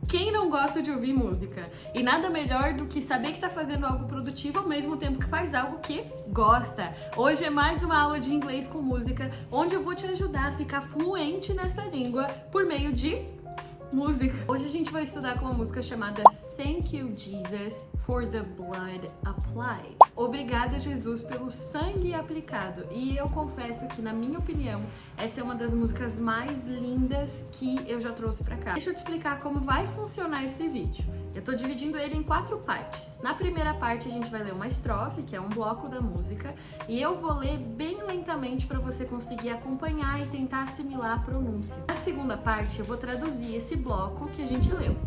Quem não gosta de ouvir música? E nada melhor do que saber que tá fazendo algo produtivo ao mesmo tempo que faz algo que gosta. Hoje é mais uma aula de inglês com música, onde eu vou te ajudar a ficar fluente nessa língua por meio de música. Hoje a gente vai estudar com uma música chamada Thank You Jesus for the Blood Applied. Obrigada, Jesus, pelo sangue aplicado. E eu confesso que, na minha opinião, essa é uma das músicas mais lindas que eu já trouxe pra cá. Deixa eu te explicar como vai funcionar esse vídeo. Eu tô dividindo ele em 4 partes. Na primeira parte a gente vai ler uma estrofe, que é um bloco da música, e eu vou ler bem lentamente para você conseguir acompanhar e tentar assimilar a pronúncia. Na segunda parte eu vou traduzir esse bloco que a gente leu.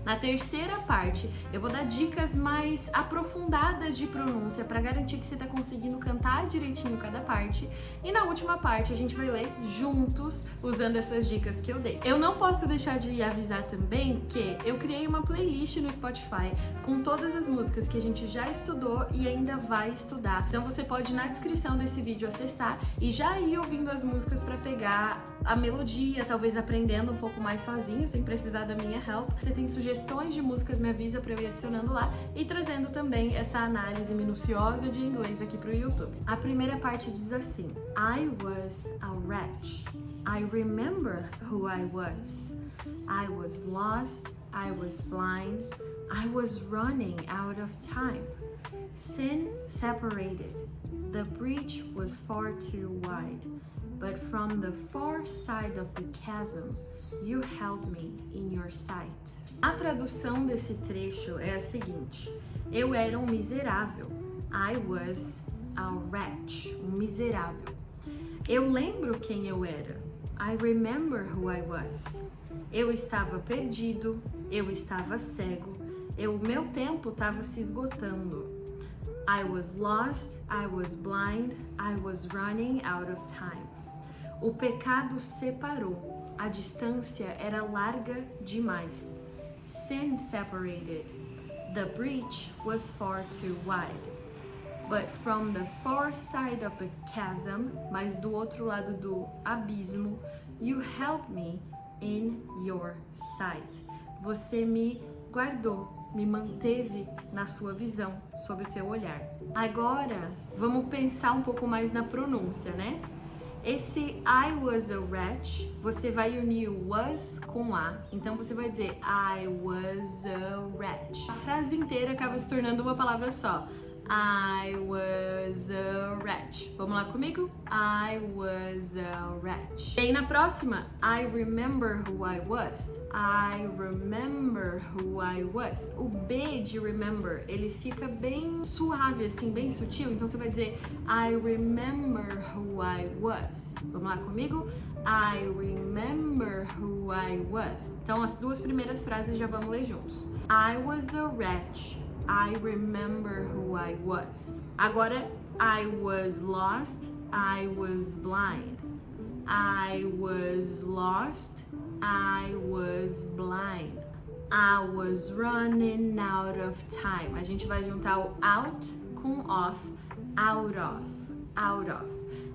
Na terceira parte, eu vou dar dicas mais aprofundadas de pronúncia para garantir que você está conseguindo cantar direitinho cada parte. E na última parte, a gente vai ler juntos, usando essas dicas que eu dei. Eu não posso deixar de avisar também que eu criei uma playlist no Spotify com todas as músicas que a gente já estudou e ainda vai estudar. Então você pode, na descrição desse vídeo, acessar e já ir ouvindo as músicas para pegar a melodia, talvez aprendendo um pouco mais sozinho, sem precisar da minha help. Você tem sugestões de músicas, me avisa para eu ir adicionando lá e trazendo também essa análise minuciosa de inglês aqui pro YouTube. A primeira parte diz assim: I was a wretch. I remember who I was. I was lost. I was blind. I was running out of time. Sin separated. The breach was far too wide. But from the far side of the chasm, you held me in your sight. A tradução desse trecho é a seguinte: eu era um miserável. I was a wretch, um miserável. Eu lembro quem eu era. I remember who I was. Eu estava perdido, eu estava cego, meu tempo estava se esgotando. I was lost, I was blind, I was running out of time. O pecado separou, a distância era larga demais. Sin separated. The breach was far too wide. But from the far side of the chasm, mas do outro lado do abismo, you held me in your sight. Você me guardou, me manteve na sua visão, sob o teu olhar. Agora, vamos pensar um pouco mais na pronúncia, né? Esse I was a wretch, você vai unir o was com a. Então você vai dizer I was a wretch. A frase inteira acaba se tornando uma palavra só. I was a wretch. Vamos lá comigo? I was a wretch. E aí na próxima, I remember who I was. I remember who I was. O B de remember, ele fica bem suave assim, bem sutil. Então você vai dizer I remember who I was. Vamos lá comigo? I remember who I was. Então as duas primeiras frases já vamos ler juntos. I was a wretch. I remember who I was. Agora, I was lost, I was blind. I was lost, I was blind. I was running out of time. A gente vai juntar o out com off. Out of, out of.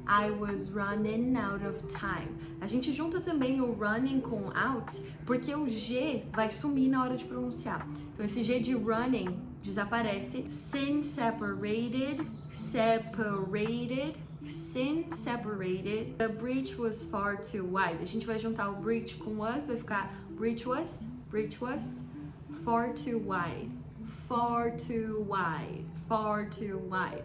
I was running out of time. A gente junta também o running com out, porque o G vai sumir na hora de pronunciar. Então esse G de running desaparece. Sin separated, separated, sin separated. The breach was far too wide. A gente vai juntar o breach com was, vai ficar breach was, far too wide, far too wide, far too wide.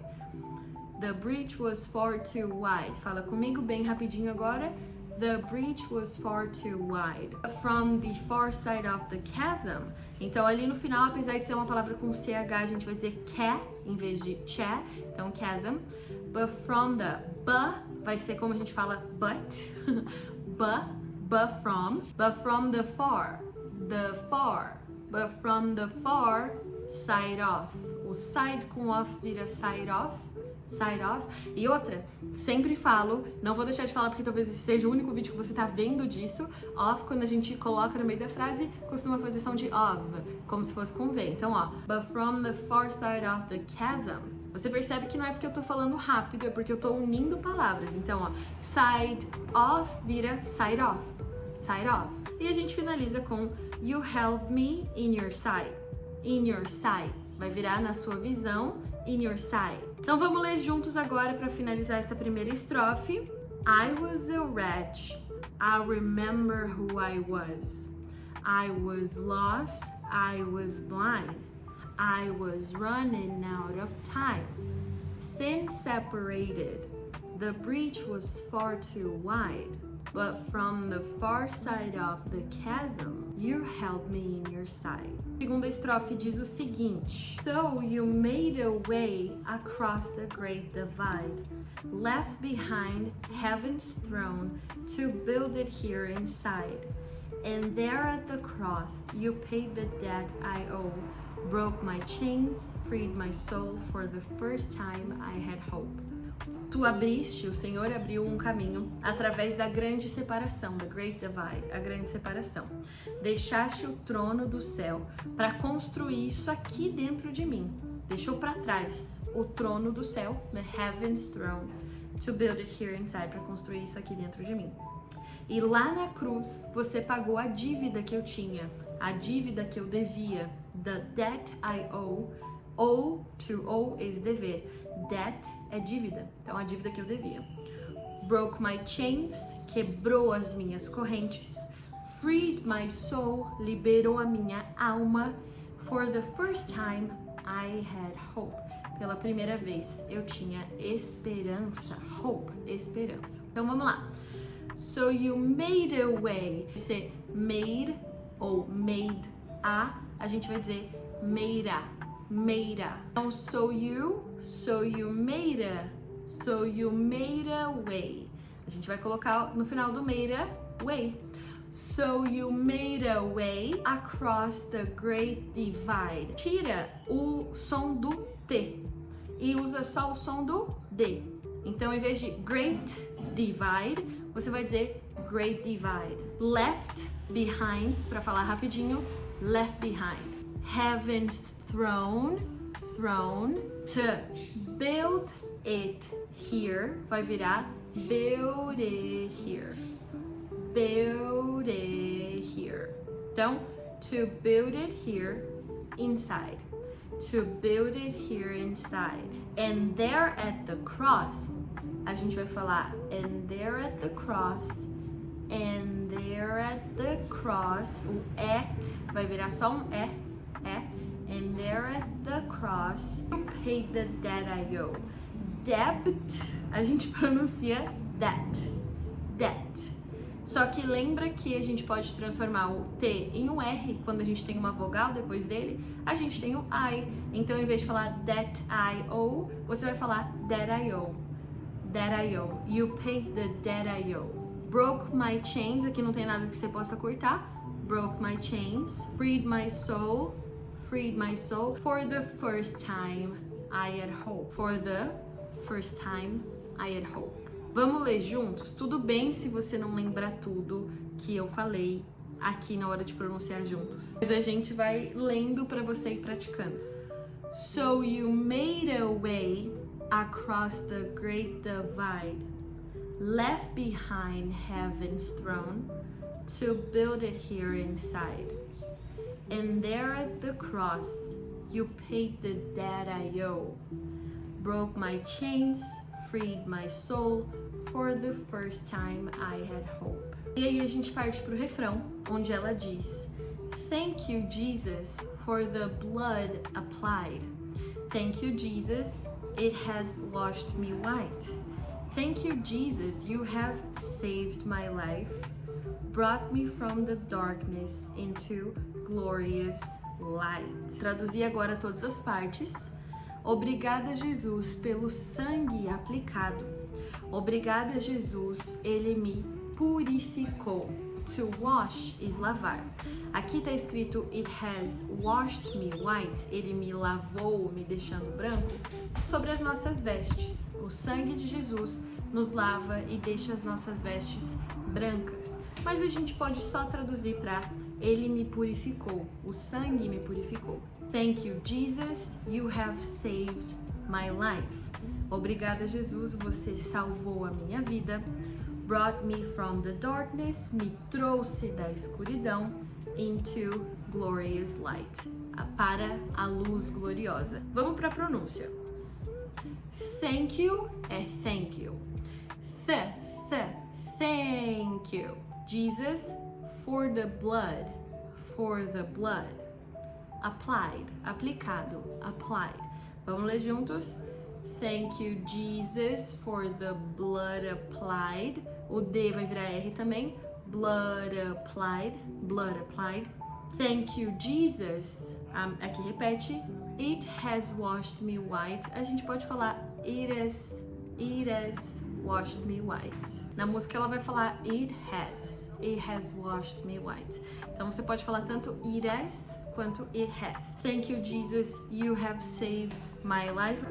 The breach was far too wide. Fala comigo bem rapidinho agora. The breach was far too wide. From the far side of the chasm. Então ali no final, apesar de ser uma palavra com CH, a gente vai dizer ca em vez de cha. Então chasm. But from the vai ser como a gente fala but. But from the far. But from the far side of. O side com off vira side of. E outra, sempre falo, não vou deixar de falar porque talvez esse seja o único vídeo que você tá vendo disso. Off, quando a gente coloca no meio da frase, costuma fazer som de of, como se fosse com V. Então, ó, but from the far side of the chasm. Você percebe que não é porque eu tô falando rápido, é porque eu tô unindo palavras. Então, ó, side off vira side off. E a gente finaliza com You held me in your sight. In your sight. Vai virar na sua visão. In your sight. Então vamos ler juntos agora para finalizar essa primeira estrofe. I was a wretch. I remember who I was. I was lost. I was blind. I was running out of time. Sin separated. The breach was far too wide. But from the far side of the chasm, you held me in your sight. Segunda estrofe diz o seguinte: So you made a way across the great divide, left behind heaven's throne to build it here inside. And there at the cross, you paid the debt I owe, broke my chains, freed my soul. For the first time I had hope. Tu abriste, o Senhor abriu um caminho através da grande separação, the great divide, a grande separação. Deixaste o trono do céu para construir isso aqui dentro de mim. Deixou para trás o trono do céu, the heaven's throne, to build it here inside, para construir isso aqui dentro de mim. E lá na cruz você pagou a dívida que eu tinha, a dívida que eu devia, the debt I owe. Owe, to owe is dever. Debt é dívida, então a dívida que eu devia. Broke my chains, quebrou as minhas correntes. Freed my soul, liberou a minha alma. For the first time I had hope. Pela primeira vez eu tinha esperança. Hope, esperança. Então vamos lá. So you made a way. Você made ou made a gente vai dizer made a. Então, so you made a way. A gente vai colocar no final do made a way. So you made a way across the great divide. Tira o som do T e usa só o som do D. Então, em vez de great divide, você vai dizer great divide. Left behind, para falar rapidinho, left behind. Heaven's throne, to build it here, vai virar build it here, build it here. Então, to build it here inside, to build it here inside. And there at the cross, a gente vai falar and there at the cross, and there at the cross, o at vai virar só um and there at the cross, you paid the debt I owe. Debt, a gente pronuncia debt. Só que lembra que a gente pode transformar o T em um R, quando a gente tem uma vogal depois dele, a gente tem o I. Então, em vez de falar that I owe, você vai falar that I owe. That I owe. You paid the debt I owe. Broke my chains, aqui não tem nada que você possa cortar. Broke my chains, freed my soul. For the first time I had hope. For the first time I had hope. Vamos ler juntos? Tudo bem se você não lembrar tudo que eu falei aqui na hora de pronunciar juntos. Mas a gente vai lendo para você ir praticando. So you made a way across the great divide, left behind heaven's throne to build it here inside. And there at the cross, you paid the debt I owe, broke my chains, freed my soul. For the first time I had hope. E aí a gente parte pro refrão, onde ela diz: Thank you, Jesus, for the blood applied. Thank you, Jesus, it has washed me white. Thank you, Jesus, you have saved my life, brought me from the darkness into glorious light. Traduzir agora todas as partes. Obrigada, Jesus, pelo sangue aplicado. Obrigada, Jesus, ele me purificou. To wash is lavar. Aqui está escrito it has washed me white. Ele me lavou, me deixando branco. Sobre as nossas vestes. O sangue de Jesus nos lava e deixa as nossas vestes brancas. Mas a gente pode só traduzir para ele me purificou. O sangue me purificou. Thank you, Jesus, you have saved my life. Obrigada, Jesus, você salvou a minha vida. Brought me from the darkness, me trouxe da escuridão. into glorious light. Para a luz gloriosa. Vamos para a pronúncia. Thank you é thank you. Thank you. Jesus, for the blood. For the blood. Applied, aplicado, applied. Vamos ler juntos? Thank you, Jesus, for the blood applied. O D vai virar R também. Blood applied, blood applied. Thank you, Jesus. Aqui repete. It has washed me white. A gente pode falar it has washed me white. Na música ela vai falar it has washed me white. Então você pode falar tanto it has quanto it has. Thank you, Jesus, you have saved my life.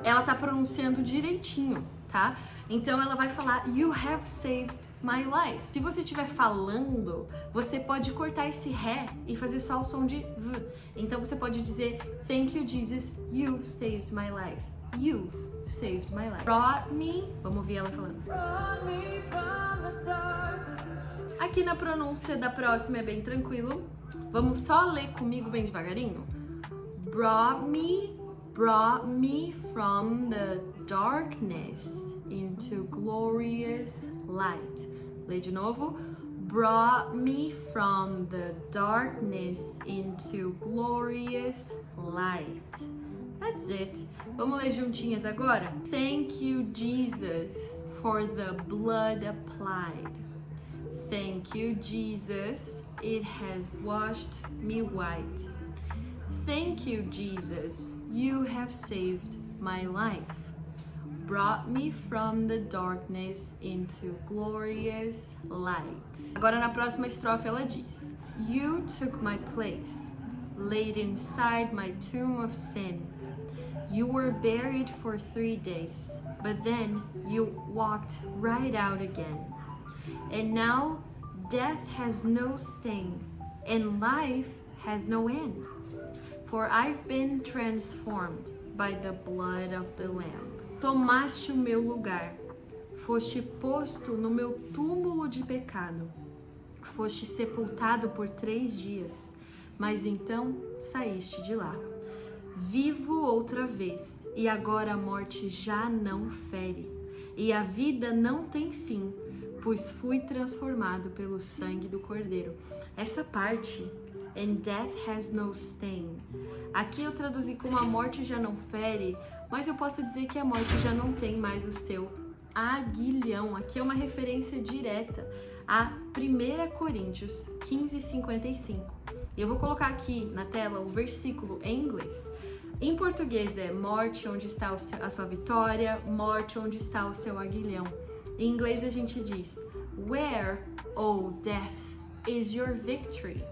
Ela tá pronunciando direitinho, tá? Então ela vai falar you have saved my life. Se você estiver falando, você pode cortar esse ré e fazer só o som de v. Então você pode dizer thank you, Jesus, you've saved my life. You've saved my life. Brought me, vamos ouvir ela falando. Brought me from the darkness. Aqui na pronúncia da próxima é bem tranquilo. Vamos só ler comigo bem devagarinho. Brought me from the darkness into glorious light. Lê de novo. Brought me from the darkness into glorious light. That's it. Vamos ler juntinhas agora? Thank you, Jesus, for the blood applied. Thank you, Jesus, it has washed me white. Thank you, Jesus, you have saved my life. Brought me from the darkness into glorious light. Agora na próxima estrofe ela diz: You took my place, laid inside my tomb of sin. You were buried for 3 days, but then you walked right out again. And now death has no sting, and life has no end. For I've been transformed by the blood of the Lamb. Tomaste o meu lugar, foste posto no meu túmulo de pecado, foste sepultado por 3 dias, mas então saíste de lá. Vivo outra vez, e agora a morte já não fere, e a vida não tem fim, pois fui transformado pelo sangue do Cordeiro. Essa parte, and death has no sting. Aqui eu traduzi como a morte já não fere, mas eu posso dizer que a morte já não tem mais o seu aguilhão. Aqui é uma referência direta a 1 Coríntios 15:55. Eu vou colocar aqui na tela o versículo em inglês. Em português é morte, onde está a sua vitória, morte, onde está o seu aguilhão. Em inglês a gente diz: Where, O death, is your victory?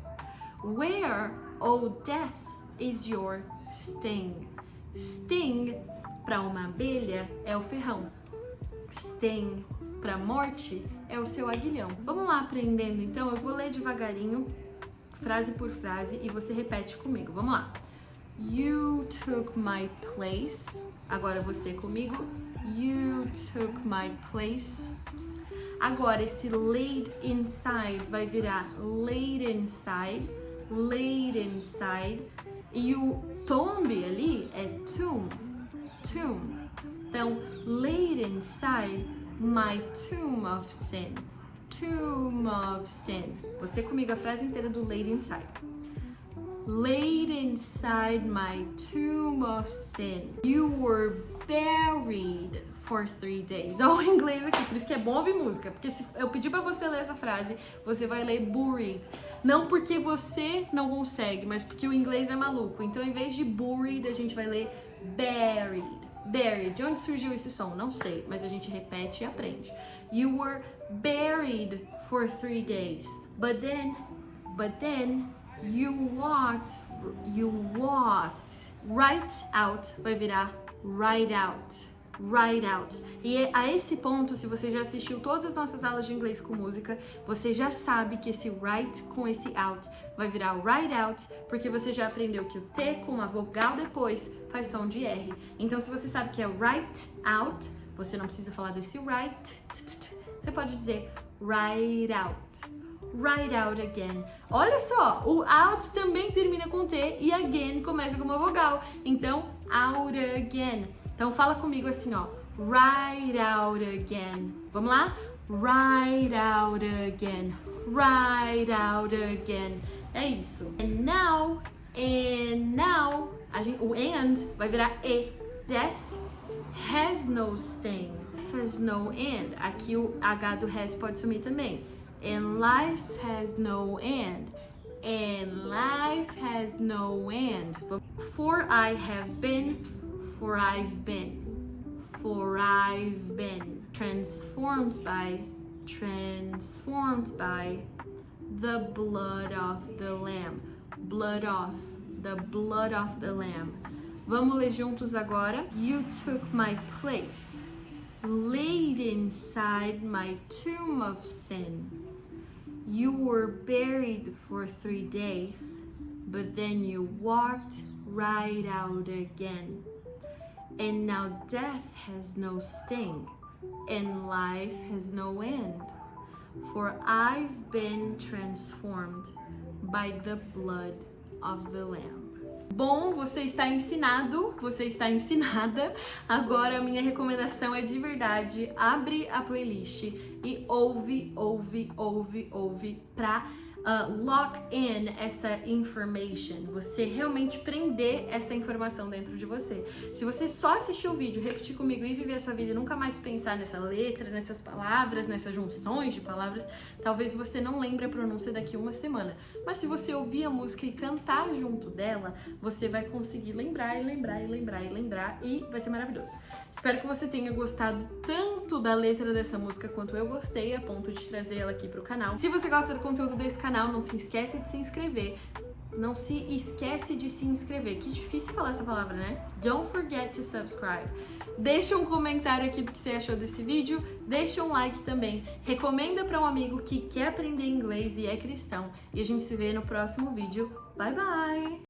Where, O death, is your sting? Sting, para uma abelha, é o ferrão. Sting, para morte, é o seu aguilhão. Vamos lá aprendendo então? Eu vou ler devagarinho, frase por frase, e você repete comigo. Vamos lá. You took my place. Agora você comigo. You took my place. Agora esse laid inside vai virar laid inside. Laid inside. E o tomb ali é tomb. Tomb. Então, laid inside my tomb of sin. Tomb of sin. Você comigo a frase inteira do laid inside. Laid inside my tomb of sin. You were buried for 3 days. Olha o inglês aqui, por isso que é bom ouvir música. Porque se eu pedir pra você ler essa frase, você vai ler buried. Não porque você não consegue, mas porque o inglês é maluco. Então, em vez de buried, a gente vai ler buried. Buried. De onde surgiu esse som? Não sei, mas a gente repete e aprende. You were buried for 3 days. But then you walked right out, vai virar right out. Right out. E a esse ponto, se você já assistiu todas as nossas aulas de inglês com música, você já sabe que esse right com esse out vai virar right out, porque você já aprendeu que o T com uma vogal depois faz som de R. Então, se você sabe que é right out, você não precisa falar desse right. Você pode dizer right out. ride out again. Olha só, o out também termina com T e again começa com uma vogal. Então, out again. Então fala comigo assim, ó, ride out again. Vamos lá? Ride out again. Ride out again. É isso. And now, o and vai virar e. Death has no sting. Has no end. Aqui o H do has pode sumir também. And life has no end. And life has no end. For I have been. For I've been. For I've been. Transformed by the blood of the Lamb. Blood of. The blood of the Lamb. Vamos ler juntos agora. You took my place. Laid inside my tomb of sin. You were buried for 3 days, but then you walked right out again. And now death has no sting, and life has no end. For I've been transformed by the blood of the Lamb. Bom, você está ensinado, você está ensinada. Agora a minha recomendação é de verdade, abre a playlist e ouve pra lock in essa information, você realmente prender essa informação dentro de você. Se você só assistir o vídeo, repetir comigo e viver a sua vida e nunca mais pensar nessa letra, nessas palavras, nessas junções de palavras, talvez você não lembre a pronúncia daqui a uma semana. Mas se você ouvir a música e cantar junto dela, você vai conseguir lembrar e vai ser maravilhoso. Espero que você tenha gostado tanto da letra dessa música quanto eu gostei, a ponto de trazer ela aqui pro canal. Se você gosta do conteúdo desse canal, não se esquece de se inscrever. Não se esquece de se inscrever. Que difícil falar essa palavra, né? Don't forget to subscribe. Deixa um comentário aqui do que você achou desse vídeo. Deixa um like também. Recomenda para um amigo que quer aprender inglês e é cristão. E a gente se vê no próximo vídeo. Bye, bye!